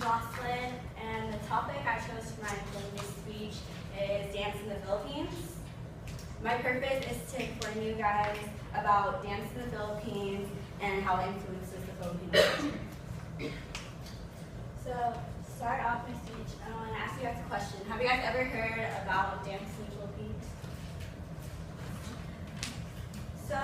Jocelyn, and the topic I chose for my Philippines speech is dance in the Philippines. My purpose is to inform you guys about dance in the Philippines and how it influences the Filipino culture. So, to start off my speech, I want to ask you guys a question. Have you guys ever heard about dance in the Philippines? So,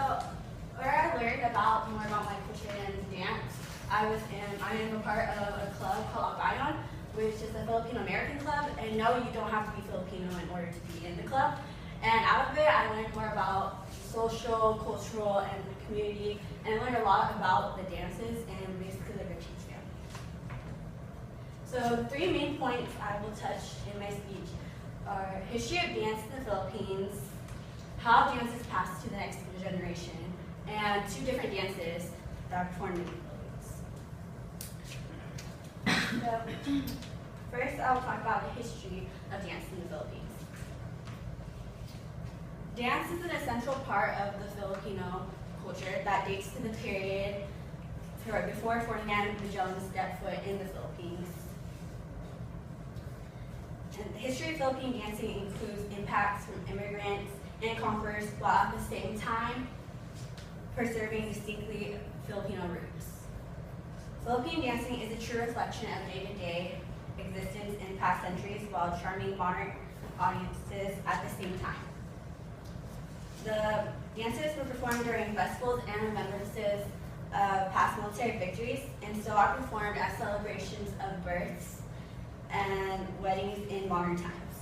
where I learned more about my culture and dance, I am a part of a club called Bayon, which is a Filipino American club, and no, you don't have to be Filipino in order to be in the club. And out of it, I learned more about social, cultural, and the community, and I learned a lot about the dances and basically like a teach them. So the 3 main points I will touch in my speech are history of dance in the Philippines, how dance is passed to the next generation, and 2 different dances that are performed in the Philippines. So, first I will talk about the history of dance in the Philippines. Dance is an essential part of the Filipino culture that dates to the period before Ferdinand Magellan stepped foot in the Philippines. And the history of Philippine dancing includes impacts from immigrants and conquerors, while at the same time preserving distinctly Filipino roots. Philippine dancing is a true reflection of day-to-day existence in past centuries while charming modern audiences at the same time. The dances were performed during festivals and remembrances of past military victories, and still are performed as celebrations of births and weddings in modern times.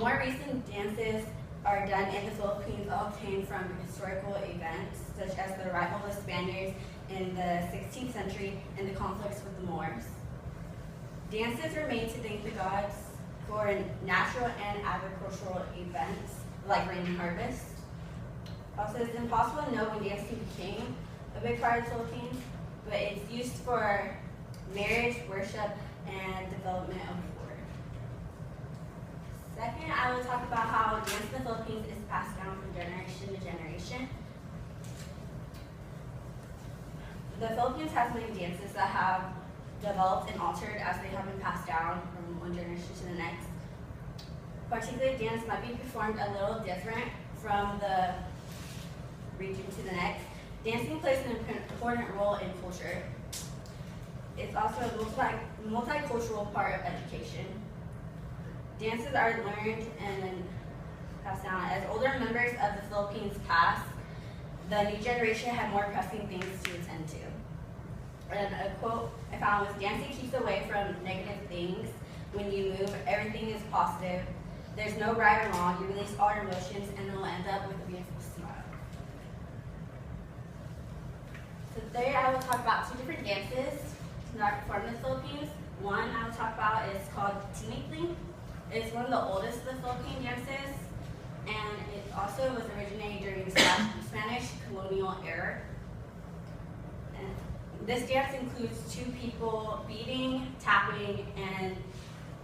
More recent dances are done in the Philippines obtained from historical events, such as the arrival of the Spaniards in the 16th century and the conflicts with the Moors. Dances were made to thank the gods for natural and agricultural events, like rain and harvest. Also, it's impossible to know when dancing became a big part of the Philippines, but it's used for marriage, worship, and development of war. Second, I will talk about how dance in the Philippines is passed down from generation to generation. The Philippines has many dances that have developed and altered as they have been passed down from one generation to the next. Particularly, dance might be performed a little different from the region to the next. Dancing plays an important role in culture. It's also a multicultural part of education. Dances are learned and then passed down. As older members of the Philippines pass, the new generation had more pressing things to attend to. And a quote I found was, "Dancing keeps away from negative things. When you move, everything is positive. There's no right or wrong. You release all your emotions and it'll end up with a beautiful smile." So third, I will talk about 2 different dances that are performed in the Philippines. One I will talk about is called Tinikling. It's one of the oldest of the Philippine dances, and it also was originated during the Spanish colonial era. And this dance includes 2 people beating, tapping, and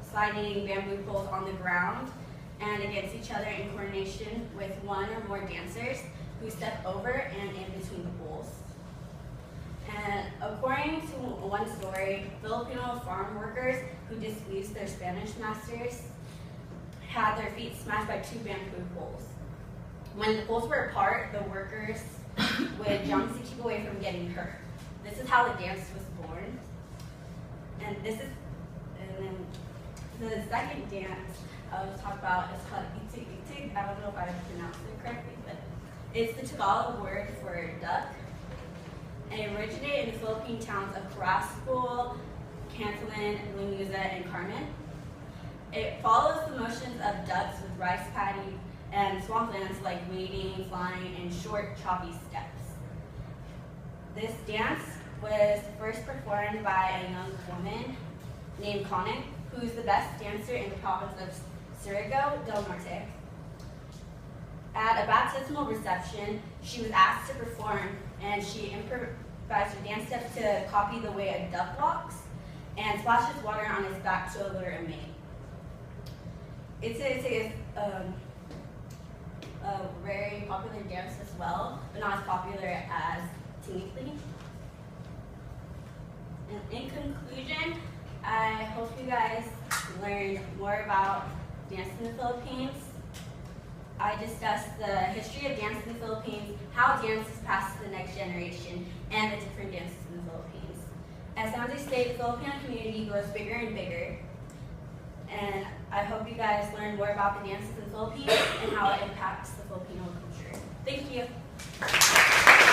sliding bamboo poles on the ground and against each other in coordination with 1 or more dancers who step over and in between the poles. And according to one story, Filipino farm workers who displeased their Spanish masters had their feet smashed by 2 bamboo poles. When the poles were apart, the workers would jump to keep away from getting hurt. This is how the dance was born. And then the second dance I will talk about is called Itig Itig. I don't know if I pronounced it correctly, but it's the Tagalog word for duck. And it originated in the Philippine towns of Carrasco, Cantalan, Lanuza, and Carmen. It follows the motions of ducks with rice paddy and swamplands like wading, flying, and short, choppy steps. This dance was first performed by a young woman named Conant, who's the best dancer in the province of Surigao del Norte. At a baptismal reception, she was asked to perform, and she improvised her dance steps to copy the way a duck walks and splashes water on its back to allure a mate. It's a very popular dance as well, but not as popular as Tinikling. And in conclusion, I hope you guys learned more about dance in the Philippines. I discussed the history of dance in the Philippines, how dance is passed to the next generation, and the different dances in the Philippines. As San Jose State, the Filipino community grows bigger and bigger. And I hope you guys learn more about the dances in the Philippines and how it impacts the Filipino culture. Thank you.